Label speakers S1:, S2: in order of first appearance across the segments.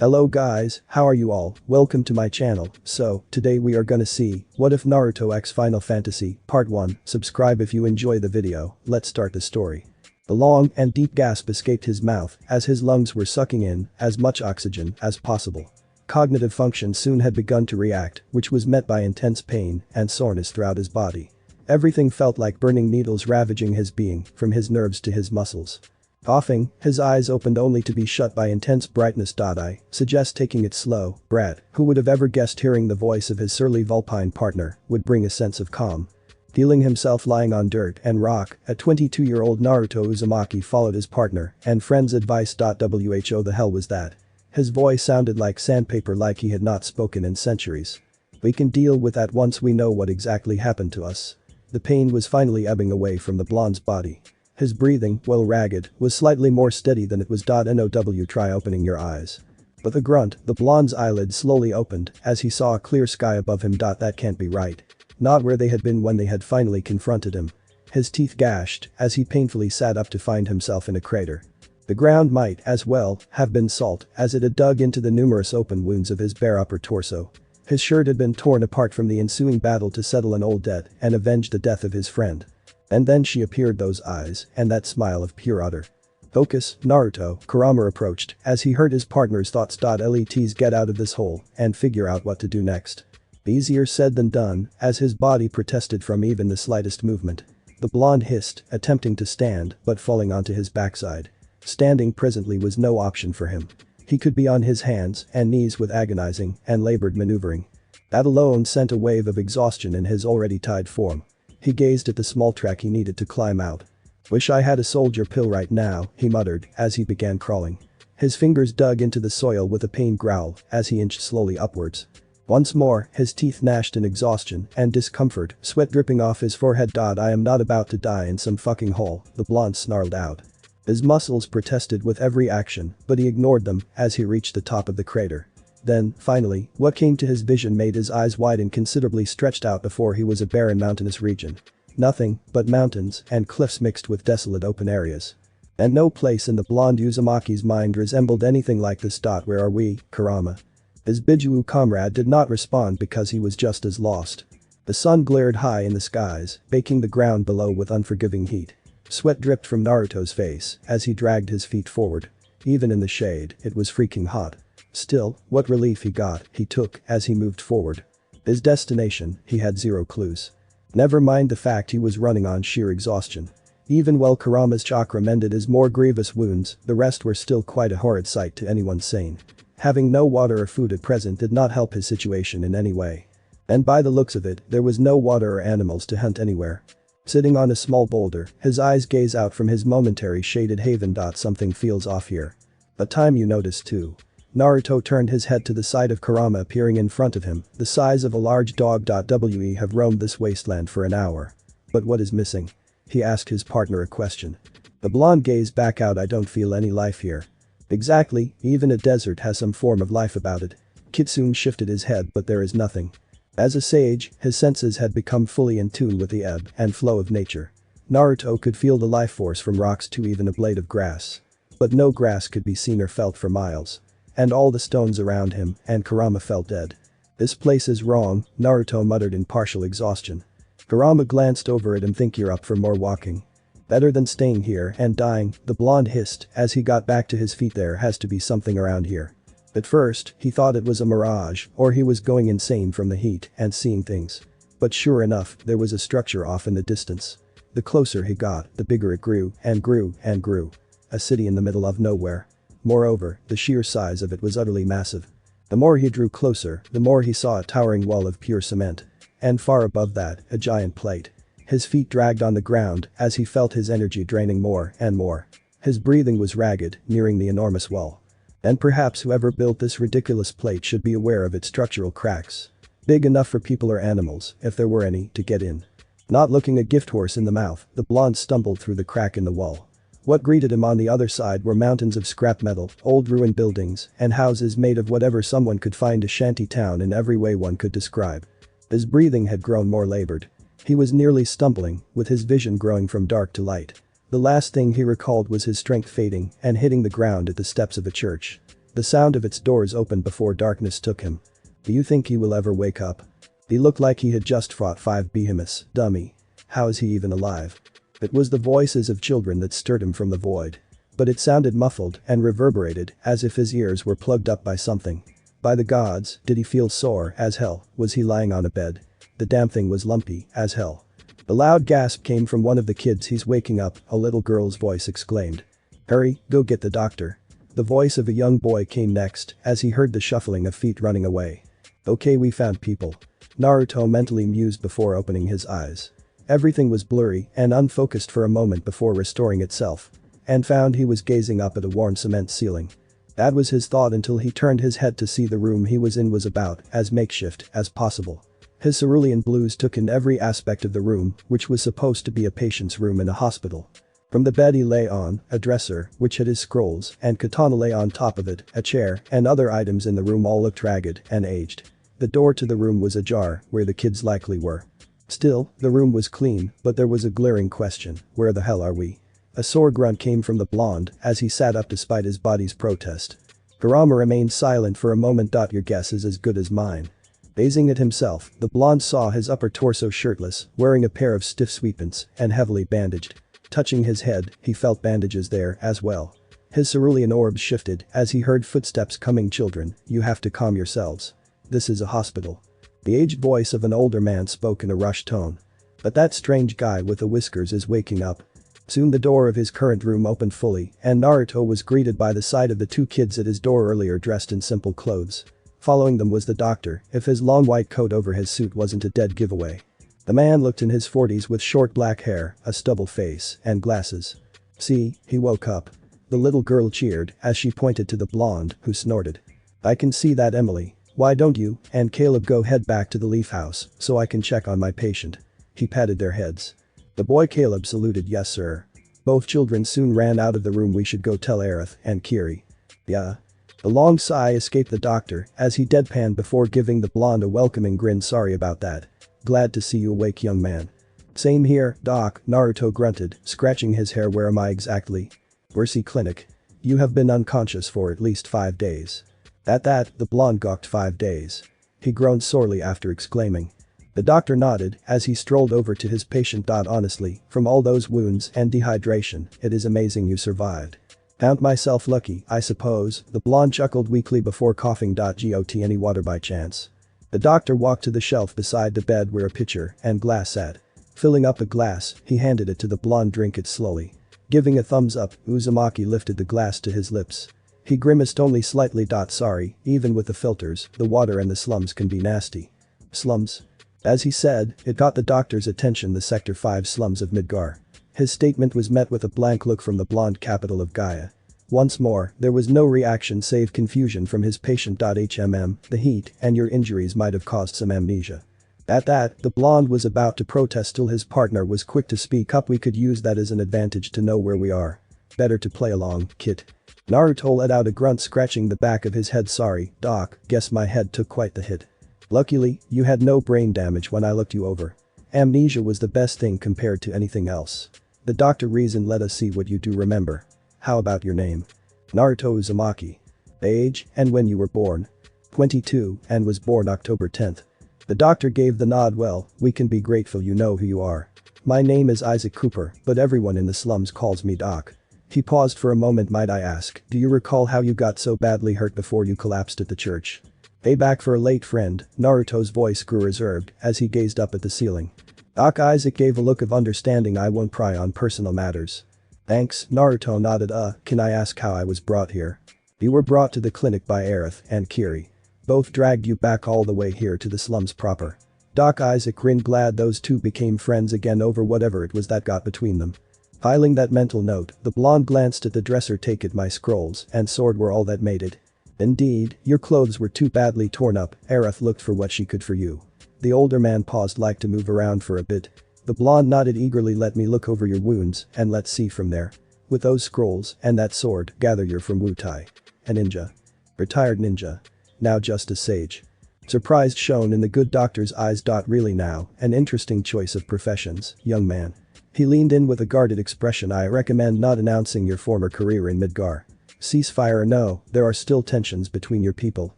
S1: Hello guys, how are you all? Welcome to my channel. So, today we are gonna see, what if Naruto X Final Fantasy, Part 1, subscribe if you enjoy the video, let's start the story. A long and deep gasp escaped his mouth as his lungs were sucking in as much oxygen as possible. Cognitive function soon had begun to react, which was met by intense pain and soreness throughout his body. Everything felt like burning needles ravaging his being, from his nerves to his muscles. Coughing, his eyes opened only to be shut by intense brightness. I suggest taking it slow, Brad, who would have ever guessed hearing the voice of his surly vulpine partner would bring a sense of calm. Feeling himself lying on dirt and rock, a 22-year-old Naruto Uzumaki followed his partner and friend's advice. Who the hell was that? His voice sounded like sandpaper, like he had not spoken in centuries. We can deal with that once we know what exactly happened to us. The pain was finally ebbing away from the blonde's body. His breathing, while ragged, was slightly more steady than it was. Now try opening your eyes. With a grunt, the blonde's eyelids slowly opened as he saw a clear sky above him. That can't be right. Not where they had been when they had finally confronted him. His teeth gashed as he painfully sat up to find himself in a crater. The ground might, as well, have been salt as it had dug into the numerous open wounds of his bare upper torso. His shirt had been torn apart from the ensuing battle to settle an old debt and avenge the death of his friend. And then she appeared, those eyes and that smile of pure utter. Focus, Naruto, Kurama approached as he heard his partner's thoughts. Let's get out of this hole and figure out what to do next. Easier said than done, as his body protested from even the slightest movement. The blonde hissed, attempting to stand but falling onto his backside. Standing presently was no option for him. He could be on his hands and knees with agonizing and labored maneuvering. That alone sent a wave of exhaustion in his already tied form. He gazed at the small track he needed to climb out. Wish I had a soldier pill right now, he muttered as he began crawling. His fingers dug into the soil with a pained growl as he inched slowly upwards. Once more, his teeth gnashed in exhaustion and discomfort, sweat dripping off his forehead. I am not about to die in some fucking hole, the blonde snarled out. His muscles protested with every action, but he ignored them as he reached the top of the crater. Then, finally, what came to his vision made his eyes widen considerably. Stretched out before he was a barren mountainous region. Nothing but mountains and cliffs mixed with desolate open areas. And no place in the blonde Uzumaki's mind resembled anything like this. Where are we, Kurama? His Biju comrade did not respond because he was just as lost. The sun glared high in the skies, baking the ground below with unforgiving heat. Sweat dripped from Naruto's face as he dragged his feet forward. Even in the shade, it was freaking hot. Still, what relief he took as he moved forward. His destination, he had zero clues. Never mind the fact he was running on sheer exhaustion. Even while Kurama's chakra mended his more grievous wounds, the rest were still quite a horrid sight to anyone sane. Having no water or food at present did not help his situation in any way. And by the looks of it, there was no water or animals to hunt anywhere. Sitting on a small boulder, his eyes gaze out from his momentary shaded haven. Something feels off here. A time you notice too. Naruto turned his head to the sight of Kurama appearing in front of him, the size of a large dog. We have roamed this wasteland for an hour. But what is missing? He asked his partner a question. The blonde gazed back out. I don't feel any life here. Exactly, even a desert has some form of life about it. Kitsune shifted his head, but there is nothing. As a sage, his senses had become fully in tune with the ebb and flow of nature. Naruto could feel the life force from rocks to even a blade of grass. But no grass could be seen or felt for miles. And all the stones around him and Kurama felt dead. This place is wrong, Naruto muttered in partial exhaustion. Kurama glanced over at him. Think you're up for more walking? Better than staying here and dying, the blonde hissed as he got back to his feet. There has to be something around here. At first, he thought it was a mirage or he was going insane from the heat and seeing things. But sure enough, there was a structure off in the distance. The closer he got, the bigger it grew and grew and grew. A city in the middle of nowhere. Moreover, the sheer size of it was utterly massive. The more he drew closer, the more he saw a towering wall of pure cement. And far above that, a giant plate. His feet dragged on the ground as he felt his energy draining more and more. His breathing was ragged, nearing the enormous wall. And perhaps whoever built this ridiculous plate should be aware of its structural cracks. Big enough for people or animals, if there were any, to get in. Not looking a gift horse in the mouth, the blonde stumbled through the crack in the wall. What greeted him on the other side were mountains of scrap metal, old ruined buildings, and houses made of whatever someone could find. A shanty town in every way one could describe. His breathing had grown more labored. He was nearly stumbling, with his vision growing from dark to light. The last thing he recalled was his strength fading and hitting the ground at the steps of a church. The sound of its doors opened before darkness took him. Do you think he will ever wake up? He looked like he had just fought 5 behemoths, dummy. How is he even alive? It was the voices of children that stirred him from the void. But it sounded muffled and reverberated as if his ears were plugged up by something. By the gods, did he feel sore as hell? Was he lying on a bed? The damn thing was lumpy as hell. A loud gasp came from one of the kids. He's waking up, a little girl's voice exclaimed. Hurry, go get the doctor. The voice of a young boy came next as he heard the shuffling of feet running away. Okay, we found people. Naruto mentally mused before opening his eyes. Everything was blurry and unfocused for a moment before restoring itself. And found he was gazing up at a worn cement ceiling. That was his thought until he turned his head to see the room he was in was about as makeshift as possible. His cerulean blues took in every aspect of the room, which was supposed to be a patient's room in a hospital. From the bed he lay on, a dresser, which had his scrolls and katana lay on top of it, a chair, and other items in the room all looked ragged and aged. The door to the room was ajar, where the kids likely were. Still, the room was clean, but there was a glaring question, where the hell are we? A sore grunt came from the blonde as he sat up despite his body's protest. Rama remained silent for a moment. Your guess is as good as mine. Gazing at himself, the blonde saw his upper torso shirtless, wearing a pair of stiff sweatpants and heavily bandaged. Touching his head, he felt bandages there as well. His cerulean orbs shifted as he heard footsteps coming. Children, you have to calm yourselves. This is a hospital. The aged voice of an older man spoke in a rushed tone. But that strange guy with the whiskers is waking up. Soon the door of his current room opened fully and Naruto was greeted by the sight of the 2 kids at his door earlier dressed in simple clothes. Following them was the doctor, if his long white coat over his suit wasn't a dead giveaway. The man looked in his 40s with short black hair, a stubble face, and glasses. See, he woke up. The little girl cheered as she pointed to the blonde, who snorted. I can see that, Emily. Why don't you and Caleb go head back to the Leaf House so I can check on my patient? He patted their heads. The boy Caleb saluted. Yes sir. Both children soon ran out of the room. We should go tell Aerith and Kiri. Yeah. A long sigh escaped the doctor as he deadpanned before giving the blonde a welcoming grin. Sorry about that. Glad to see you awake, young man. Same here, doc, Naruto grunted, scratching his hair. Where am I exactly? Mercy Clinic. You have been unconscious for at least 5 days. The blonde gawked. 5 days. He groaned sorely after exclaiming. The doctor nodded as he strolled over to his patient. Honestly, from all those wounds and dehydration, it is amazing you survived. Count myself lucky, I suppose, the blonde chuckled weakly before coughing. Got any water by chance? The doctor walked to the shelf beside the bed where a pitcher and glass sat. Filling up a glass, he handed it to the blonde. Drink it slowly. Giving a thumbs up, Uzumaki lifted the glass to his lips. He grimaced only slightly. Sorry, even with the filters, the water and the slums can be nasty. Slums? As he said, it got the doctor's attention. The Sector 5 slums of Midgar. His statement was met with a blank look from the blonde capital of Gaia. Once more, there was no reaction save confusion from his patient. The heat and your injuries might have caused some amnesia. At that, the blonde was about to protest till his partner was quick to speak up. We could use that as an advantage to know where we are. Better to play along, kid. Naruto let out a grunt, scratching the back of his head. Sorry, doc, guess my head took quite the hit. Luckily, you had no brain damage when I looked you over. Amnesia was the best thing compared to anything else. The doctor reasoned. Let us see what you do remember. How about your name? Naruto Uzumaki. Age and when you were born? 22 and was born October 10th. The doctor gave the nod. Well, we can be grateful you know who you are. My name is Isaac Cooper, but everyone in the slums calls me Doc. He paused for a moment. Might I ask, do you recall how you got so badly hurt before you collapsed at the church? Payback for a late friend, Naruto's voice grew reserved as he gazed up at the ceiling. Doc Isaac gave a look of understanding. I won't pry on personal matters. Thanks, Naruto nodded. Can I ask how I was brought here? You were brought to the clinic by Aerith and Kiri. Both dragged you back all the way here to the slums proper. Doc Isaac grinned, glad those two became friends again over whatever it was that got between them. Filing that mental note, the blonde glanced at the dresser. Take it, my scrolls and sword were all that made it. Indeed, your clothes were too badly torn up. Aerith looked for what she could for you. The older man paused, like to move around for a bit. The blonde nodded eagerly. Let me look over your wounds and let's see from there. With those scrolls and that sword, gather you're from Wutai. A ninja. Retired ninja. Now just a sage. Surprise shone in the good doctor's eyes. Really now, an interesting choice of professions, young man. He leaned in with a guarded expression. I recommend not announcing your former career in Midgar. Ceasefire or no, there are still tensions between your people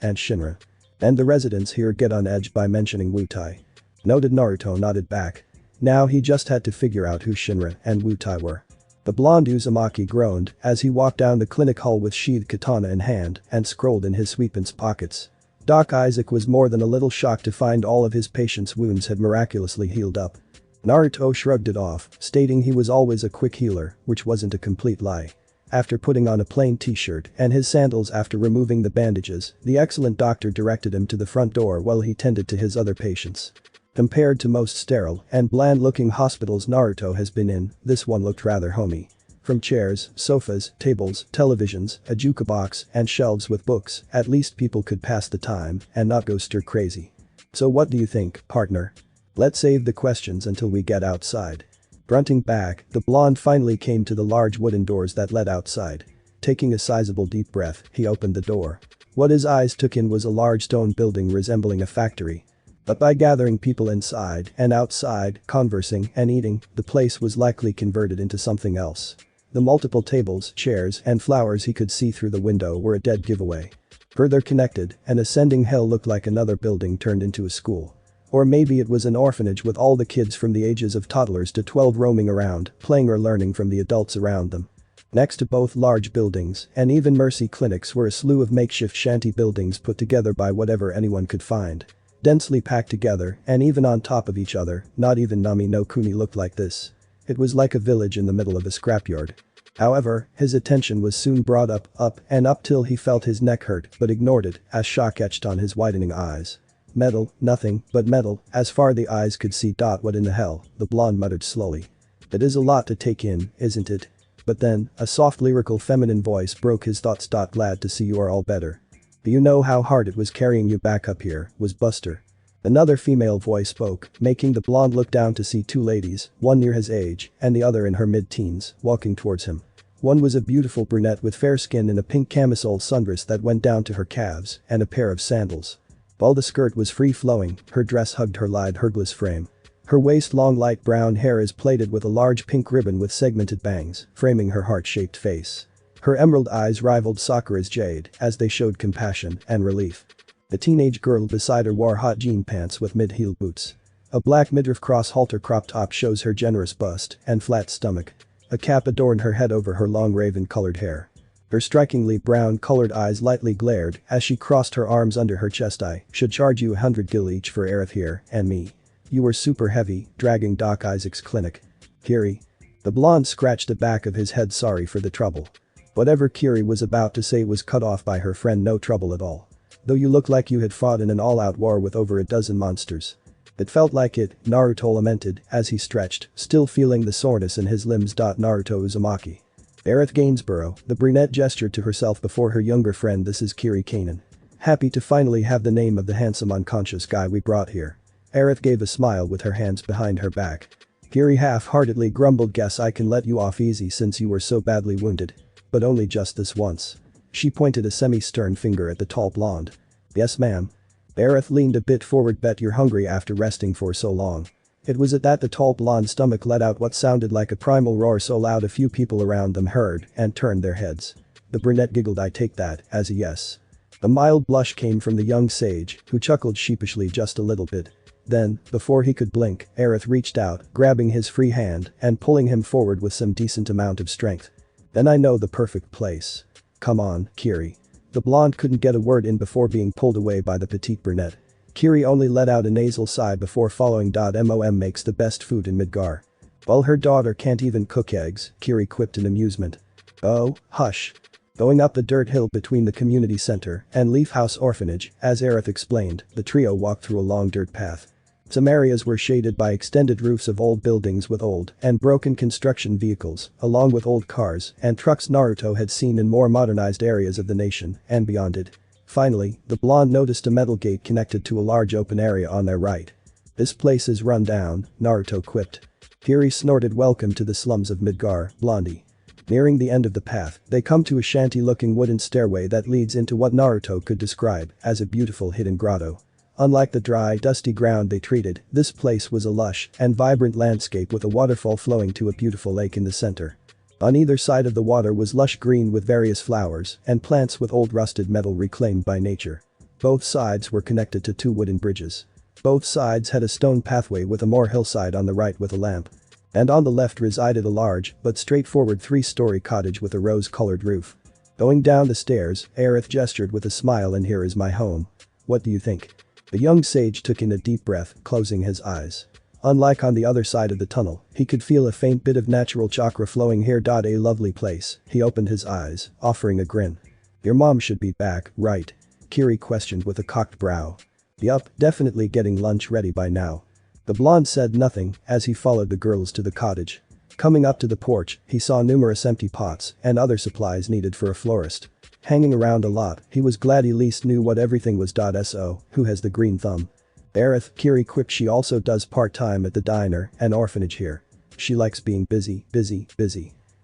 S1: and Shinra. And the residents here get on edge by mentioning Wutai. Noted. Naruto nodded back. Now he just had to figure out who Shinra and Wutai were. The blonde Uzumaki groaned as he walked down the clinic hall with sheathed katana in hand and scrolled in his sweepant's pockets. Doc Isaac was more than a little shocked to find all of his patients' wounds had miraculously healed up. Naruto shrugged it off, stating he was always a quick healer, which wasn't a complete lie. After putting on a plain t-shirt and his sandals after removing the bandages, the excellent doctor directed him to the front door while he tended to his other patients. Compared to most sterile and bland-looking hospitals Naruto has been in, this one looked rather homey. From chairs, sofas, tables, televisions, a jukebox, and shelves with books, at least people could pass the time and not go stir crazy. So what do you think, partner? Let's save the questions until we get outside. Grunting back, the blonde finally came to the large wooden doors that led outside. Taking a sizable deep breath, he opened the door. What his eyes took in was a large stone building resembling a factory. But by gathering people inside and outside, conversing and eating, the place was likely converted into something else. The multiple tables, chairs, and flowers he could see through the window were a dead giveaway. Further connected, an ascending hill looked like another building turned into a school. Or maybe it was an orphanage with all the kids from the ages of toddlers to 12 roaming around, playing or learning from the adults around them. Next to both large buildings and even mercy clinics were a slew of makeshift shanty buildings put together by whatever anyone could find. Densely packed together and even on top of each other, not even Nami no Kuni looked like this. It was like a village in the middle of a scrapyard. However, his attention was soon brought up and up till he felt his neck hurt but ignored it as shock etched on his widening eyes. Metal, nothing but metal, as far the eyes could see. What in the hell, the blonde muttered slowly. It is a lot to take in, isn't it? But then, a soft lyrical feminine voice broke his thoughts. Glad to see you are all better. Do you know how hard it was carrying you back up here, was Buster. Another female voice spoke, making the blonde look down to see two ladies, one near his age and the other in her mid-teens, walking towards him. One was a beautiful brunette with fair skin in a pink camisole sundress that went down to her calves and a pair of sandals. While the skirt was free-flowing, her dress hugged her lithe herbless frame. Her waist-long light brown hair is plaited with a large pink ribbon with segmented bangs, framing her heart-shaped face. Her emerald eyes rivaled Sakura's jade as they showed compassion and relief. The teenage girl beside her wore hot jean pants with mid-heel boots. A black midriff cross-halter crop top shows her generous bust and flat stomach. A cap adorned her head over her long raven-colored hair. Her strikingly brown-colored eyes lightly glared as she crossed her arms under her chest. I should charge you 100 gil each for Aerith here and me. You were super heavy, dragging Doc Isaac's clinic. Kiri. The blonde scratched the back of his head, sorry for the trouble. Whatever Kiri was about to say was cut off by her friend. No trouble at all. Though you look like you had fought in an all-out war with over a dozen monsters. It felt like it, Naruto lamented as he stretched, still feeling the soreness in his limbs. Naruto Uzumaki. Aerith Gainsborough, the brunette gestured to herself before her younger friend. This is Kiri Kanan. Happy to finally have the name of the handsome unconscious guy we brought here. Aerith gave a smile with her hands behind her back. Kiri half-heartedly grumbled, guess I can let you off easy since you were so badly wounded. But only just this once. She pointed a semi-stern finger at the tall blonde. Yes ma'am. Aerith leaned a bit forward. Bet you're hungry after resting for so long. It was at that the tall blonde's stomach let out what sounded like a primal roar so loud a few people around them heard and turned their heads. The brunette giggled. I take that as a yes. A mild blush came from the young sage, who chuckled sheepishly just a little bit. Then, before he could blink, Aerith reached out, grabbing his free hand and pulling him forward with some decent amount of strength. Then I know the perfect place. Come on, Kiri. The blonde couldn't get a word in before being pulled away by the petite brunette. Kiri only let out a nasal sigh before following. Mom makes the best food in Midgar. Well, her daughter can't even cook eggs, Kiri quipped in amusement. Oh, hush. Going up the dirt hill between the community center and Leaf House Orphanage, as Aerith explained, the trio walked through a long dirt path. Some areas were shaded by extended roofs of old buildings with old and broken construction vehicles, along with old cars and trucks Naruto had seen in more modernized areas of the nation and beyond it. Finally, the blonde noticed a metal gate connected to a large open area on their right. This place is run down, Naruto quipped. Kiri snorted. Welcome to the slums of Midgar, Blondie. Nearing the end of the path, they come to a shanty-looking wooden stairway that leads into what Naruto could describe as a beautiful hidden grotto. Unlike the dry, dusty ground they treated, this place was a lush and vibrant landscape with a waterfall flowing to a beautiful lake in the center. On either side of the water was lush green with various flowers and plants with old rusted metal reclaimed by nature. Both sides were connected to two wooden bridges. Both sides had a stone pathway with a more hillside on the right with a lamp. And on the left resided a large but straightforward 3-story cottage with a rose-colored roof. Going down the stairs, Aerith gestured with a smile, and here is my home. What do you think? The young sage took in a deep breath, closing his eyes. Unlike on the other side of the tunnel, he could feel a faint bit of natural chakra flowing here. A lovely place. He opened his eyes, offering a grin. Your mom should be back, right? Kiri questioned with a cocked brow. Yup, definitely getting lunch ready by now. The blonde said nothing as he followed the girls to the cottage. Coming up to the porch, he saw numerous empty pots and other supplies needed for a florist. Hanging around a lot, he was glad he at least knew what everything was. So, who has the green thumb? Aerith, Kiri quipped. She also does part-time at the diner and orphanage here. She likes being busy.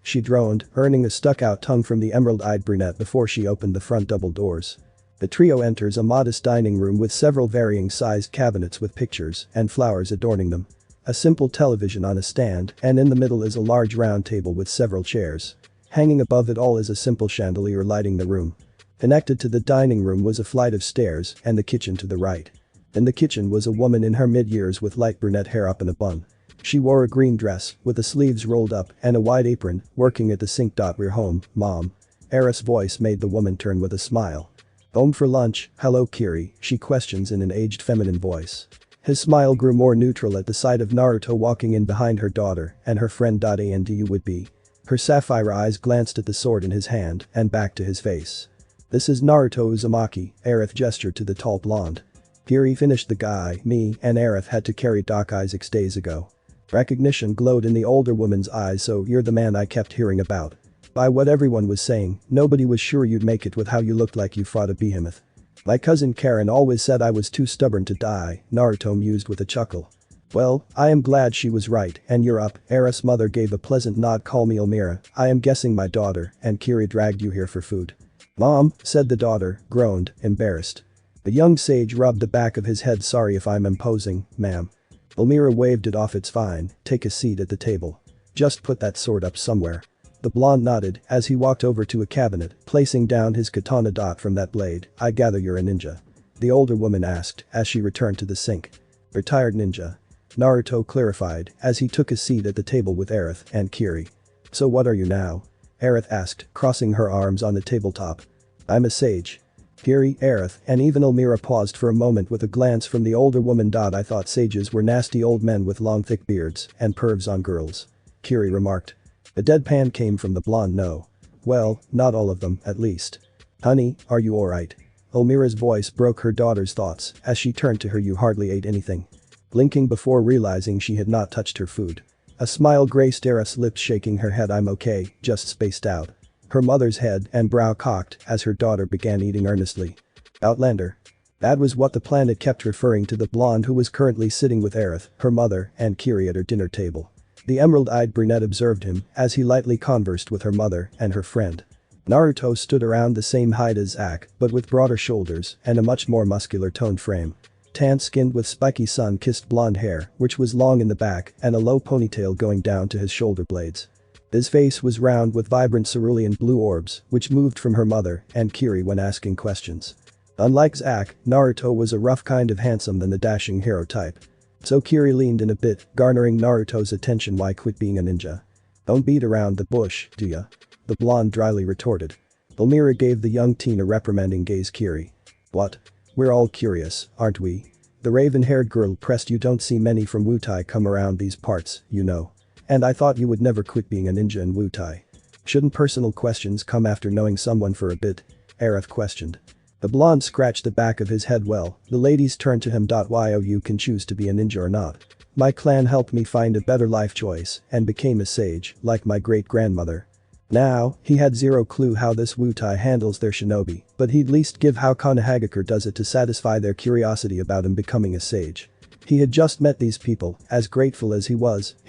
S1: She droned, earning a stuck-out tongue from the emerald-eyed brunette before she opened the front double doors. The trio enters a modest dining room with several varying-sized cabinets with pictures and flowers adorning them. A simple television on a stand, and in the middle is a large round table with several chairs. Hanging above it all is a simple chandelier lighting the room. Connected to the dining room was a flight of stairs and the kitchen to the right. In the kitchen was a woman in her mid-years with light brunette hair up in a bun. She wore a green dress with the sleeves rolled up and a wide apron, working at the sink. We're home, Mom. Aerith's voice made the woman turn with a smile. Home for lunch, hello Kiri, she questions in an aged feminine voice. His smile grew more neutral at the sight of Naruto walking in behind her daughter and her friend. And you would be. Her sapphire eyes glanced at the sword in his hand and back to his face. This is Naruto Uzumaki, Aerith gestured to the tall blonde. Kiri finished the guy me and Aerith had to carry Doc Isaacs days ago. Recognition glowed in the older woman's eyes. So you're the man I kept hearing about. By what everyone was saying, nobody was sure you'd make it with how you looked like you fought a behemoth. My cousin Karen always said I was too stubborn to die, Naruto mused with a chuckle. Well, I am glad she was right, and you're up. Aerith's mother gave a pleasant nod. Call me Elmira, I am guessing my daughter, and Kiri dragged you here for food. Mom, said the daughter, groaned, embarrassed. The young sage rubbed the back of his head. Sorry if I'm imposing, ma'am. Elmira waved it off. It's fine, take a seat at the table. Just put that sword up somewhere. The blonde nodded as he walked over to a cabinet, placing down his katana. From that blade, I gather you're a ninja. The older woman asked as she returned to the sink. Retired ninja. Naruto clarified as he took a seat at the table with Aerith and Kiri. So what are you now? Aerith asked, crossing her arms on the tabletop. I'm a sage. Kiri, Aerith, and even Elmira paused for a moment with a glance from the older woman. I thought sages were nasty old men with long thick beards and pervs on girls. Kiri remarked. A deadpan came from the blonde. No. Well, not all of them, at least. Honey, are you alright? Elmira's voice broke her daughter's thoughts as she turned to her. You hardly ate anything. Blinking before realizing she had not touched her food. A smile graced Aerith's lips, shaking her head. I'm okay, just spaced out. Her mother's head and brow cocked as her daughter began eating earnestly. Outlander. That was what the planet kept referring to the blonde who was currently sitting with Aerith, her mother, and Kiri at her dinner table. The emerald-eyed brunette observed him as he lightly conversed with her mother and her friend. Naruto stood around the same height as Zack, but with broader shoulders and a much more muscular toned frame. Tan-skinned with spiky sun-kissed blonde hair, which was long in the back and a low ponytail going down to his shoulder blades. His face was round with vibrant cerulean blue orbs, which moved from her mother and Kiri when asking questions. Unlike Zack, Naruto was a rough kind of handsome than the dashing hero type. So Kiri leaned in a bit, garnering Naruto's attention. Why quit being a ninja? Don't beat around the bush, do ya? The blonde dryly retorted. Elmira gave the young teen a reprimanding gaze. Kiri. What? We're all curious, aren't we? The raven-haired girl pressed. You don't see many from Wutai come around these parts, you know. And I thought you would never quit being a ninja in Wutai. Shouldn't personal questions come after knowing someone for a bit? Aerith questioned. The blonde scratched the back of his head. Well, the ladies turned to him. Yo, you can choose to be a ninja or not. My clan helped me find a better life choice and became a sage, like my great-grandmother. Now, he had zero clue how this Wutai handles their shinobi, but he'd at least give how Konohagakure does it to satisfy their curiosity about him becoming a sage. He had just met these people, as grateful as he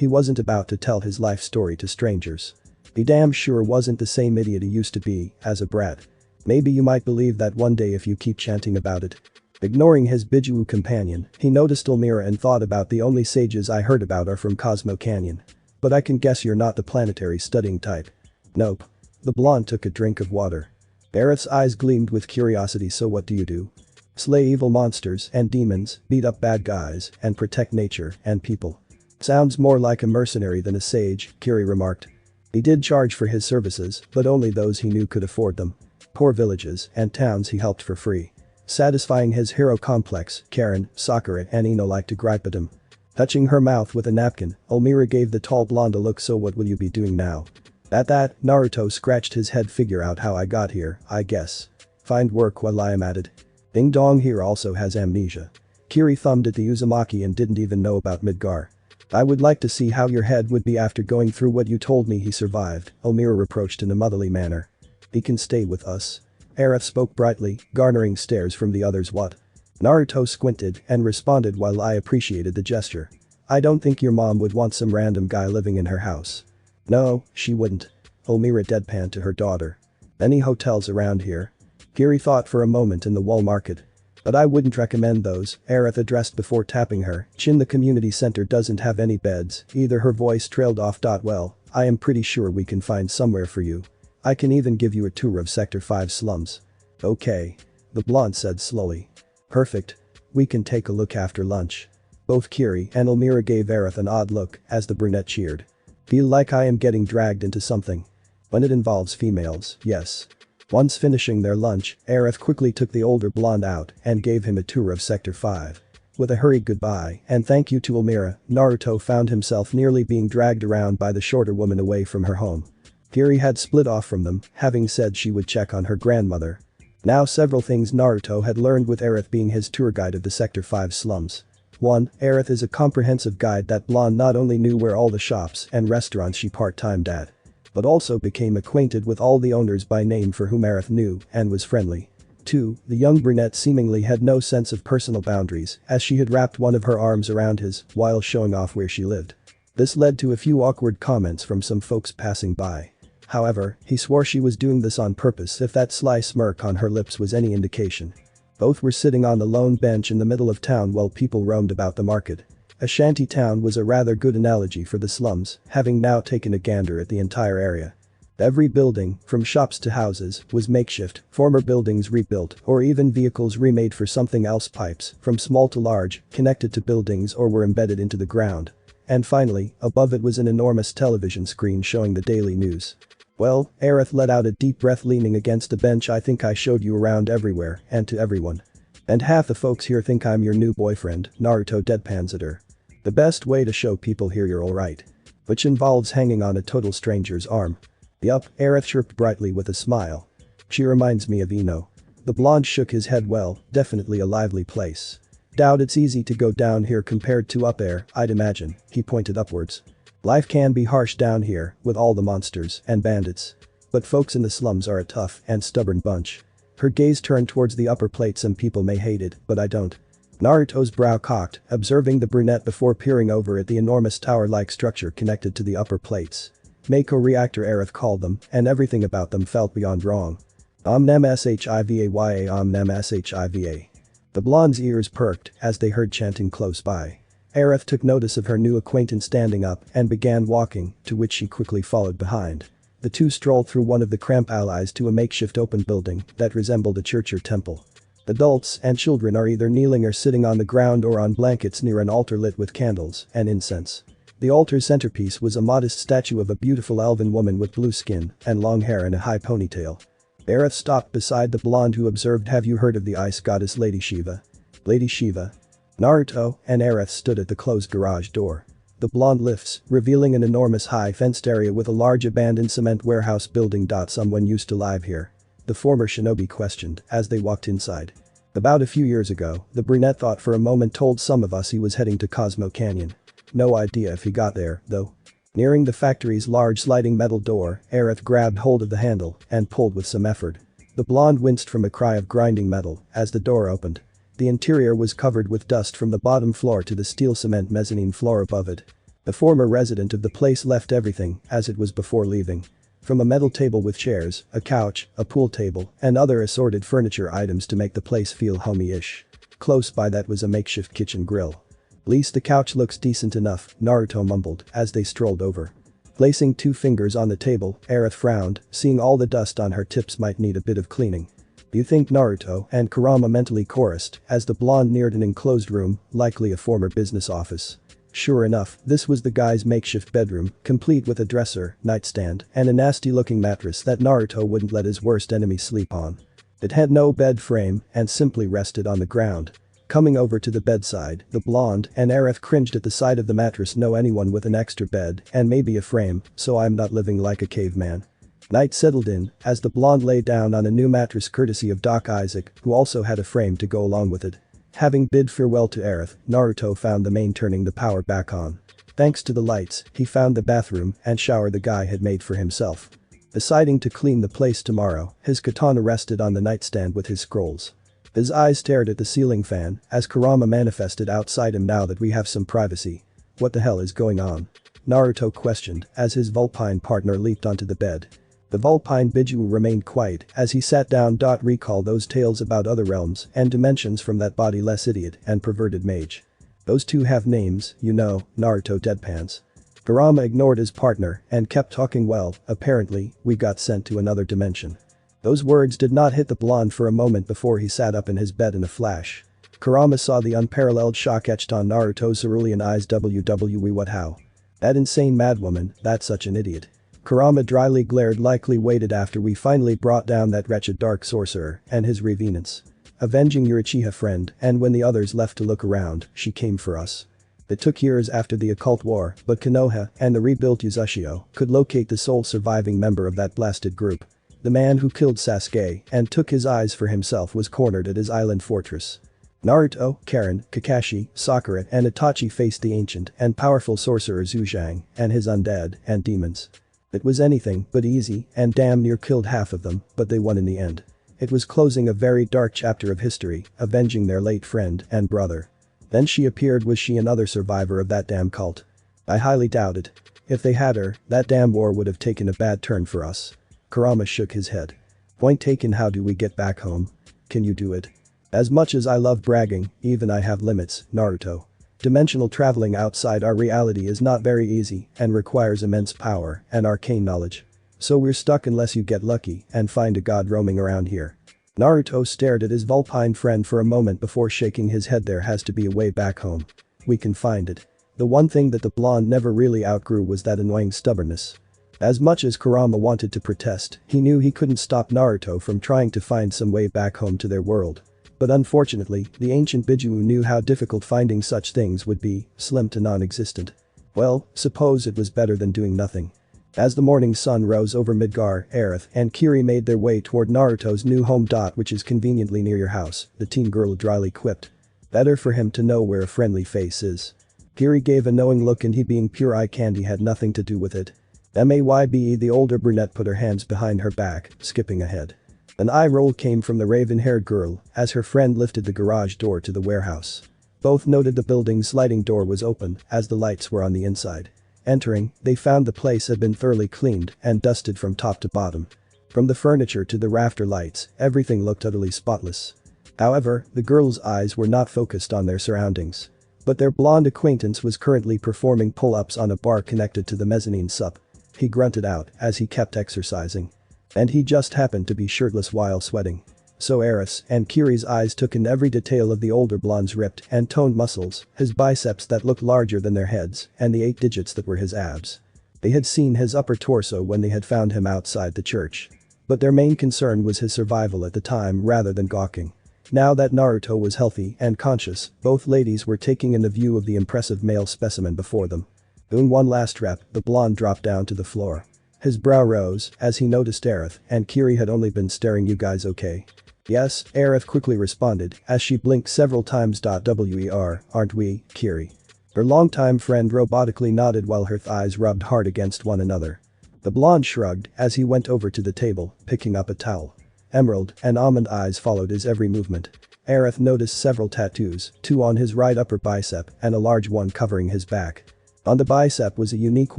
S1: wasn't about to tell his life story to strangers. He damn sure wasn't the same idiot he used to be, as a brat. Maybe you might believe that one day if you keep chanting about it. Ignoring his Bijuu companion, he noticed Elmira and thought about the only sages I heard about are from Cosmo Canyon. But I can guess you're not the planetary studying type. Nope. The blonde took a drink of water. Aerith's eyes gleamed with curiosity. So what do you do? Slay evil monsters and demons, beat up bad guys, and protect nature and people. Sounds more like a mercenary than a sage, Kiri remarked. He did charge for his services, but only those he knew could afford them. Poor villages and towns he helped for free. Satisfying his hero complex, Karen, Sakura and Ino liked to gripe at him. Touching her mouth with a napkin, Elmira gave the tall blonde a look. So what will you be doing now? At that, Naruto scratched his head. Figure out how I got here, I guess. Find work while I am at it. Ding Dong here also has amnesia. Kiri thumbed at the Uzumaki and didn't even know about Midgar. I would like to see how your head would be after going through what you told me. He survived, Elmira reproached in a motherly manner. He can stay with us. Aerith spoke brightly, garnering stares from the others. What? Naruto squinted and responded while I appreciated the gesture. I don't think your mom would want some random guy living in her house. No, she wouldn't. Elmira deadpanned to her daughter. Any hotels around here? Kiri thought for a moment. In the Wall Market. But I wouldn't recommend those, Aerith addressed before tapping her chin. The community center doesn't have any beds either. Her voice trailed off. Well, I am pretty sure we can find somewhere for you. I can even give you a tour of Sector 5 slums. Okay. The blonde said slowly. Perfect. We can take a look after lunch. Both Kiri and Elmira gave Aerith an odd look as the brunette cheered. Feel like I am getting dragged into something. When it involves females, yes. Once finishing their lunch, Aerith quickly took the older blonde out and gave him a tour of Sector 5. With a hurried goodbye and thank you to Elmira, Naruto found himself nearly being dragged around by the shorter woman away from her home. Kiri had split off from them, having said she would check on her grandmother. Now several things Naruto had learned with Aerith being his tour guide of the Sector 5 slums. 1. Aerith is a comprehensive guide. That blonde not only knew where all the shops and restaurants she part-timed at, but also became acquainted with all the owners by name for whom Aerith knew and was friendly. 2. The young brunette seemingly had no sense of personal boundaries as she had wrapped one of her arms around his while showing off where she lived. This led to a few awkward comments from some folks passing by. However, he swore she was doing this on purpose if that sly smirk on her lips was any indication. Both were sitting on a lone bench in the middle of town while people roamed about the market. A shanty town was a rather good analogy for the slums, having now taken a gander at the entire area. Every building, from shops to houses, was makeshift, former buildings rebuilt or even vehicles remade for something else. Pipes, from small to large, connected to buildings or were embedded into the ground. And finally, above it was an enormous television screen showing the daily news. Well, Aerith let out a deep breath leaning against a bench. I think I showed you around everywhere and to everyone. And half the folks here think I'm your new boyfriend, Naruto deadpans at her. The best way to show people here you're alright. Which involves hanging on a total stranger's arm. Yup, Aerith chirped brightly with a smile. She reminds me of Ino. The blonde shook his head. Well, definitely a lively place. Doubt it's easy to go down here compared to up there, I'd imagine, he pointed upwards. Life can be harsh down here with all the monsters and bandits. But folks in the slums are a tough and stubborn bunch. Her gaze turned towards the upper plate. Some people may hate it, but I don't. Naruto's brow cocked, observing the brunette before peering over at the enormous tower-like structure connected to the upper plates. Mako reactor Aerith called them, and everything about them felt beyond wrong. Omnem shivaya omnem shiva. The blonde's ears perked as they heard chanting close by. Aerith took notice of her new acquaintance standing up and began walking, to which she quickly followed behind. The two strolled through one of the cramp alleys to a makeshift open building that resembled a church or temple. Adults and children are either kneeling or sitting on the ground or on blankets near an altar lit with candles and incense. The altar's centerpiece was a modest statue of a beautiful elven woman with blue skin and long hair and a high ponytail. Aerith stopped beside the blonde who observed. Have you heard of the ice goddess Lady Shiva? Lady Shiva? Naruto and Aerith stood at the closed garage door. The blonde lifts, revealing an enormous high fenced area with a large abandoned cement warehouse building. Someone used to live here? The former shinobi questioned as they walked inside. About a few years ago, the brunette thought for a moment. Told some of us he was heading to Cosmo Canyon. No idea if he got there, though. Nearing the factory's large sliding metal door, Aerith grabbed hold of the handle and pulled with some effort. The blonde winced from a cry of grinding metal as the door opened. The interior was covered with dust from the bottom floor to the steel cement mezzanine floor above it. The former resident of the place left everything as it was before leaving. From a metal table with chairs, a couch, a pool table, and other assorted furniture items to make the place feel homey-ish. Close by that was a makeshift kitchen grill. Least the couch looks decent enough, Naruto mumbled as they strolled over. Placing 2 fingers on the table, Aerith frowned, seeing all the dust on her tips might need a bit of cleaning. You think Naruto and Kurama mentally chorused as the blonde neared an enclosed room, likely a former business office. Sure enough, this was the guy's makeshift bedroom, complete with a dresser, nightstand, and a nasty-looking mattress that Naruto wouldn't let his worst enemy sleep on. It had no bed frame and simply rested on the ground. Coming over to the bedside, the blonde and Aerith cringed at the sight of the mattress. No, anyone with an extra bed and maybe a frame, so I'm not living like a caveman. Night settled in as the blonde lay down on a new mattress courtesy of Doc Isaac, who also had a frame to go along with it. Having bid farewell to Aerith, Naruto found the main, turning the power back on. Thanks to the lights, he found the bathroom and shower the guy had made for himself. Deciding to clean the place tomorrow, his katana rested on the nightstand with his scrolls. His eyes stared at the ceiling fan as Kurama manifested outside him. Now that we have some privacy. What the hell is going on? Naruto questioned as his Vulpine partner leaped onto the bed. The Vulpine Biju remained quiet as he sat down. Recall those tales about other realms and dimensions from that bodiless idiot and perverted mage. Those 2 have names, you know, Naruto deadpans. Kurama ignored his partner and kept talking. Well, apparently, we got sent to another dimension. Those words did not hit the blonde for a moment before he sat up in his bed in a flash. Kurama saw the unparalleled shock etched on Naruto's cerulean eyes. WWE, what, how? That insane madwoman, that's such an idiot. Kurama dryly glared. Likely waited after we finally brought down that wretched dark sorcerer and his revenants. Avenging your Uchiha friend, and when the others left to look around, she came for us. It took years after the occult war, but Konoha and the rebuilt Uzashio could locate the sole surviving member of that blasted group. The man who killed Sasuke and took his eyes for himself was cornered at his island fortress. Naruto, Karen, Kakashi, Sakura and Itachi faced the ancient and powerful sorcerer Zhuzhang and his undead and demons. It was anything but easy and damn near killed half of them, but they won in the end. It was closing a very dark chapter of history, avenging their late friend and brother. Then she appeared. Was she another survivor of that damn cult? I highly doubt it. If they had her, that damn war would have taken a bad turn for us. Kurama shook his head. Point taken. How do we get back home? Can you do it? As much as I love bragging, even I have limits, Naruto. Dimensional traveling outside our reality is not very easy and requires immense power and arcane knowledge. So we're stuck unless you get lucky and find a god roaming around here. Naruto stared at his Vulpine friend for a moment before shaking his head. There has to be a way back home. We can find it. The one thing that the blonde never really outgrew was that annoying stubbornness. As much as Kurama wanted to protest, he knew he couldn't stop Naruto from trying to find some way back home to their world. But unfortunately, the ancient Biju knew how difficult finding such things would be, slim to non-existent. Well, suppose it was better than doing nothing. As the morning sun rose over Midgar, Aerith and Kiri made their way toward Naruto's new home. Which is conveniently near your house, the teen girl dryly quipped. Better for him to know where a friendly face is. Kiri gave a knowing look, and he being pure eye candy had nothing to do with it. Maybe the older brunette put her hands behind her back, skipping ahead. An eye roll came from the raven-haired girl as her friend lifted the garage door to the warehouse. Both noted the building's sliding door was open as the lights were on the inside. Entering, they found the place had been thoroughly cleaned and dusted from top to bottom. From the furniture to the rafter lights, everything looked utterly spotless. However, the girl's eyes were not focused on their surroundings. But their blonde acquaintance was currently performing pull-ups on a bar connected to the mezzanine sup. He grunted out as he kept exercising. And he just happened to be shirtless while sweating. So Aerith and Kiri's eyes took in every detail of the older blonde's ripped and toned muscles, his biceps that looked larger than their heads, and the 8 digits that were his abs. They had seen his upper torso when they had found him outside the church. But their main concern was his survival at the time rather than gawking. Now that Naruto was healthy and conscious, both ladies were taking in the view of the impressive male specimen before them. Doing one last rep, the blonde dropped down to the floor. His brow rose as he noticed Aerith and Kiri had only been staring. You guys okay? Yes, Aerith quickly responded as she blinked several times. Aren't we, Kiri? Her longtime friend robotically nodded while her thighs rubbed hard against one another. The blonde shrugged as he went over to the table, picking up a towel. Emerald and almond eyes followed his every movement. Aerith noticed several tattoos, 2 on his right upper bicep and a large one covering his back. On the bicep was a unique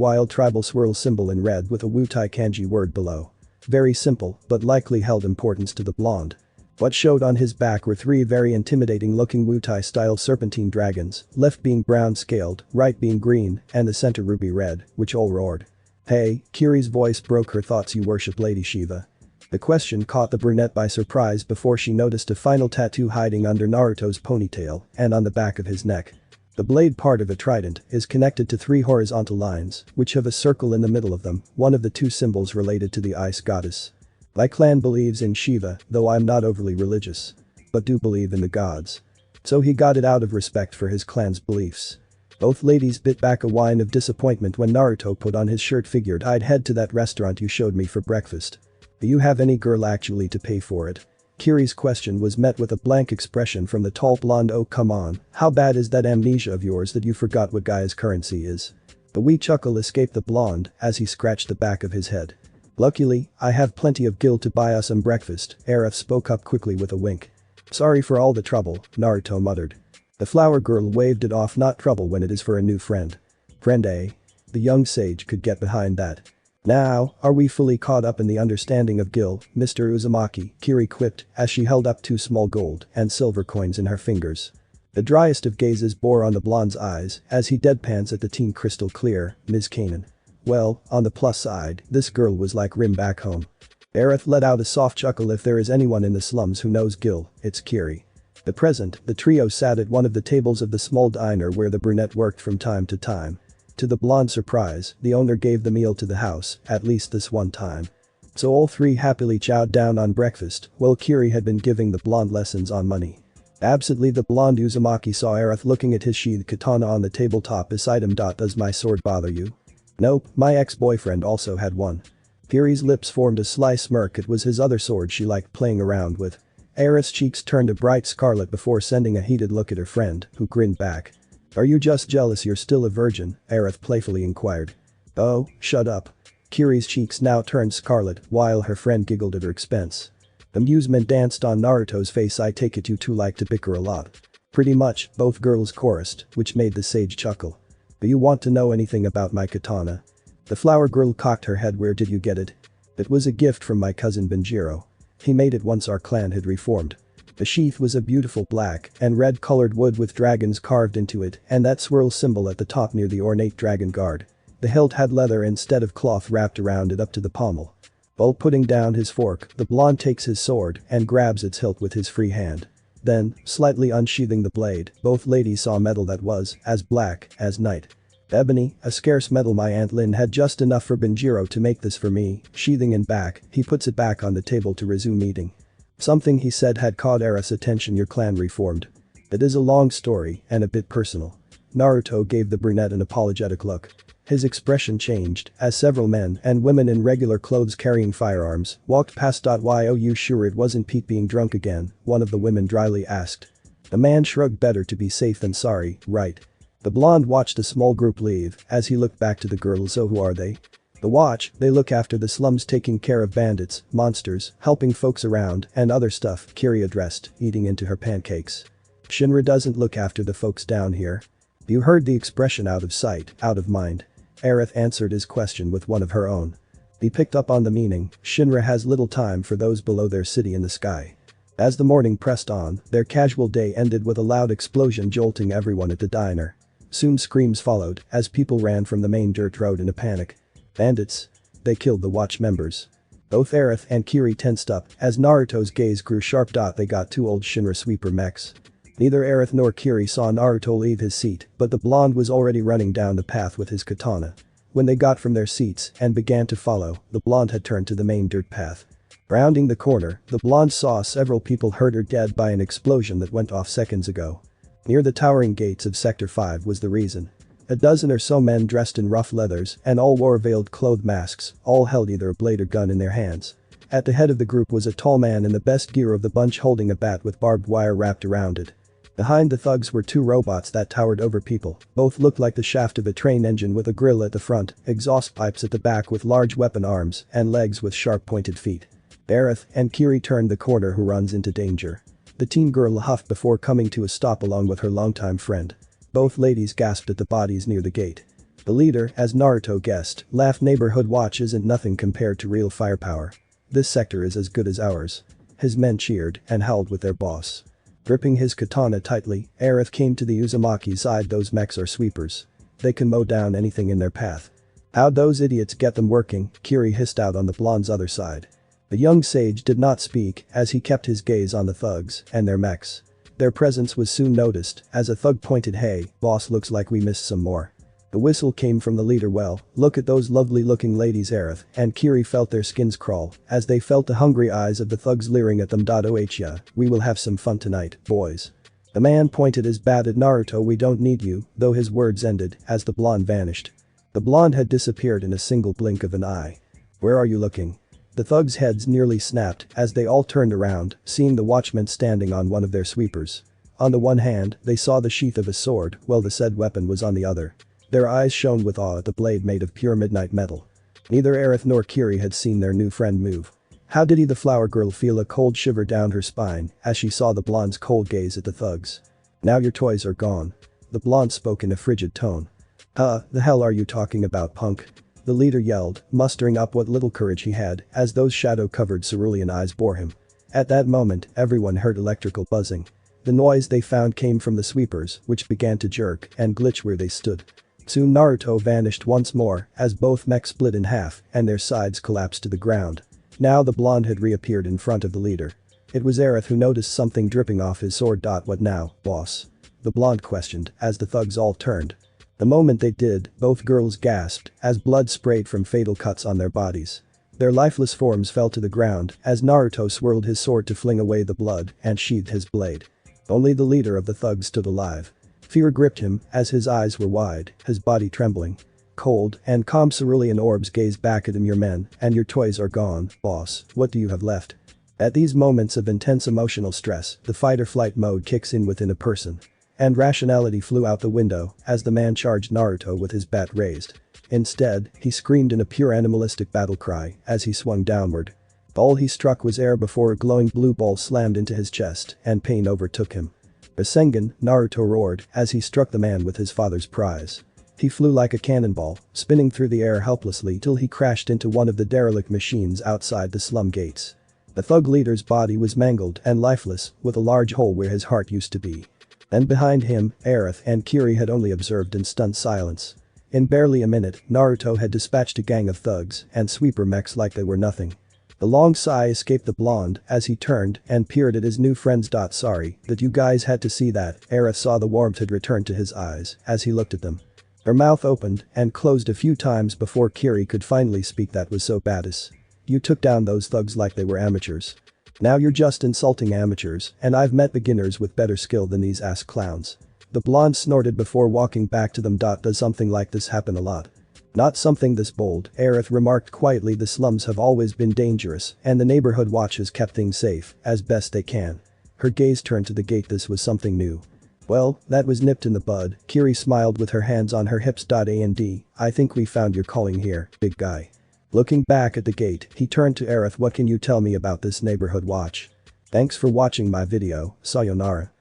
S1: wild tribal swirl symbol in red with a Wutai kanji word below. Very simple, but likely held importance to the blonde. What showed on his back were 3 very intimidating looking Wutai-style serpentine dragons, left being brown scaled, right being green, and the center ruby red, which all roared. Hey, Kiri's voice broke her thoughts. You worship Lady Shiva. The question caught the brunette by surprise before she noticed a final tattoo hiding under Naruto's ponytail and on the back of his neck. The blade, part of a trident, is connected to 3 horizontal lines, which have a circle in the middle of them, one of the 2 symbols related to the ice goddess. My clan believes in Shiva, though I'm not overly religious. But do believe in the gods. So he got it out of respect for his clan's beliefs. Both ladies bit back a whine of disappointment when Naruto put on his shirt. Figured I'd head to that restaurant you showed me for breakfast. Do you have any girl actually to pay for it? Kiri's question was met with a blank expression from the tall blonde. Oh come on, how bad is that amnesia of yours that you forgot what Gaia's currency is? A wee chuckle escaped the blonde as he scratched the back of his head. Luckily, I have plenty of gil to buy us some breakfast, Aerith spoke up quickly with a wink. Sorry for all the trouble, Naruto muttered. The flower girl waved it off. Not trouble when it is for a new friend. Friend, eh? The young sage could get behind that. Now, are we fully caught up in the understanding of gil, Mr. Uzumaki? Kiri quipped as she held up 2 small gold and silver coins in her fingers. The driest of gazes bore on the blonde's eyes as he deadpans at the teen. Crystal clear, Ms. Kanan. Well, on the plus side, this girl was like Rim back home. Aerith let out a soft chuckle. If there is anyone in the slums who knows gil, it's Kiri. At present, the trio sat at one of the tables of the small diner where the brunette worked from time to time. To the blonde's surprise, the owner gave the meal to the house, at least this one time. So all 3 happily chowed down on breakfast, while Kiri had been giving the blonde lessons on money. Absently, the blonde Uzumaki saw Aerith looking at his sheathed katana on the tabletop beside him. Does my sword bother you? Nope, my ex-boyfriend also had one. Kiri's lips formed a sly smirk. It was his other sword she liked playing around with. Aerith's cheeks turned a bright scarlet before sending a heated look at her friend, who grinned back. Are you just jealous you're still a virgin? Aerith playfully inquired. Oh, shut up. Kiri's cheeks now turned scarlet while her friend giggled at her expense. Amusement danced on Naruto's face. I take it you two like to bicker a lot. Pretty much, both girls chorused, which made the sage chuckle. Do you want to know anything about my katana? The flower girl cocked her head. Where did you get it? It was a gift from my cousin Benjiro. He made it once our clan had reformed. The sheath was a beautiful black and red colored wood with dragons carved into it and that swirl symbol at the top near the ornate dragon guard. The hilt had leather instead of cloth wrapped around it up to the pommel. While putting down his fork, the blonde takes his sword and grabs its hilt with his free hand. Then, slightly unsheathing the blade, both ladies saw metal that was as black as night. Ebony, a scarce metal. My Aunt Lin had just enough for Benjiro to make this for me. Sheathing it back, he puts it back on the table to resume eating. Something he said had caught Aerith's attention. Your clan reformed. It is a long story and a bit personal. Naruto gave the brunette an apologetic look. His expression changed as several men and women in regular clothes carrying firearms walked past. Why, oh, you sure it wasn't Pete being drunk again? One of the women dryly asked. The man shrugged. Better to be safe than sorry, right? The blonde watched a small group leave as he looked back to the girls. So who are they? The watch, they look after the slums, taking care of bandits, monsters, helping folks around, and other stuff, Kiri addressed, eating into her pancakes. Shinra doesn't look after the folks down here. You heard the expression out of sight, out of mind. Aerith answered his question with one of her own. He picked up on the meaning. Shinra has little time for those below their city in the sky. As the morning pressed on, their casual day ended with a loud explosion jolting everyone at the diner. Soon screams followed as people ran from the main dirt road in a panic. Bandits. They killed the watch members. Both Aerith and Kiri tensed up as Naruto's gaze grew sharp. They got 2 old Shinra sweeper mechs. Neither Aerith nor Kiri saw Naruto leave his seat, but the blonde was already running down the path with his katana. When they got from their seats and began to follow, the blonde had turned to the main dirt path. Rounding the corner, the blonde saw several people hurt or dead by an explosion that went off seconds ago. Near the towering gates of Sector 5 was the reason. A dozen or so men dressed in rough leathers and all wore veiled cloth masks, all held either a blade or gun in their hands. At the head of the group was a tall man in the best gear of the bunch holding a bat with barbed wire wrapped around it. Behind the thugs were 2 robots that towered over people. Both looked like the shaft of a train engine with a grill at the front, exhaust pipes at the back with large weapon arms, and legs with sharp pointed feet. Aerith and Kiri turned the corner. Who runs into danger? The teen girl huffed before coming to a stop along with her longtime friend. Both ladies gasped at the bodies near the gate. The leader, as Naruto guessed, laughed. Neighborhood watch isn't nothing compared to real firepower. This sector is as good as ours. His men cheered and howled with their boss. Gripping his katana tightly, Aerith came to the Uzumaki's side. Those mechs are sweepers. They can mow down anything in their path. How'd those idiots get them working? Kiri hissed out on the blonde's other side. The young sage did not speak as he kept his gaze on the thugs and their mechs. Their presence was soon noticed as a thug pointed, "Hey, boss, looks like we missed some more." The whistle came from the leader. "Well, look at those lovely looking ladies." Aerith and Kiri felt their skins crawl as they felt the hungry eyes of the thugs leering at them. "Oh yeah, we will have some fun tonight, boys." The man pointed his bat at Naruto. "We don't need you," though his words ended as the blonde vanished. The blonde had disappeared in a single blink of an eye. "Where are you looking?" The thugs' heads nearly snapped as they all turned around, seeing the watchman standing on one of their sweepers. On the one hand, they saw the sheath of a sword, while the said weapon was on the other. Their eyes shone with awe at the blade made of pure midnight metal. Neither Aerith nor Kiri had seen their new friend move. How did the flower girl feel a cold shiver down her spine as she saw the blonde's cold gaze at the thugs. "Now your toys are gone." The blonde spoke in a frigid tone. The hell are you talking about, punk?" the leader yelled, mustering up what little courage he had as those shadow-covered cerulean eyes bore him. At that moment, everyone heard electrical buzzing. The noise they found came from the sweepers, which began to jerk and glitch where they stood. Soon Naruto vanished once more as both mechs split in half and their sides collapsed to the ground. Now the blonde had reappeared in front of the leader. It was Aerith who noticed something dripping off his sword. "What now, boss?" the blonde questioned as the thugs all turned. The moment they did, both girls gasped as blood sprayed from fatal cuts on their bodies. Their lifeless forms fell to the ground as Naruto swirled his sword to fling away the blood and sheathed his blade. Only the leader of the thugs stood alive. Fear gripped him as his eyes were wide, his body trembling. Cold and calm cerulean orbs gazed back at him. "Your men and your toys are gone, boss. What do you have left?" At these moments of intense emotional stress, the fight-or-flight mode kicks in within a person. And rationality flew out the window as the man charged Naruto with his bat raised. Instead, he screamed in a pure animalistic battle cry as he swung downward. All he struck was air before a glowing blue ball slammed into his chest and pain overtook him. "Rasengan," Naruto roared as he struck the man with his father's prize. He flew like a cannonball, spinning through the air helplessly till he crashed into one of the derelict machines outside the slum gates. The thug leader's body was mangled and lifeless, with a large hole where his heart used to be. And behind him, Aerith and Kiri had only observed in stunned silence. In barely a minute, Naruto had dispatched a gang of thugs and sweeper mechs like they were nothing. The long sigh escaped the blonde as he turned and peered at his new friends. "Sorry that you guys had to see that." Aerith saw the warmth had returned to his eyes as he looked at them. Her mouth opened and closed a few times before Kiri could finally speak. "That was so badass. You took down those thugs like they were amateurs. Now you're just insulting amateurs, and I've met beginners with better skill than these ass clowns." The blonde snorted before walking back to them. "Does something like this happen a lot?" "Not something this bold," Aerith remarked quietly. "The slums have always been dangerous, and the neighborhood watch has kept things safe as best they can." Her gaze turned to the gate. "This was something new." "Well, that was nipped in the bud." Kiri smiled with her hands on her hips. "And I think we found your calling here, big guy." Looking back at the gate, he turned to Aerith. "What can you tell me about this neighborhood watch?" Thanks for watching my video, sayonara.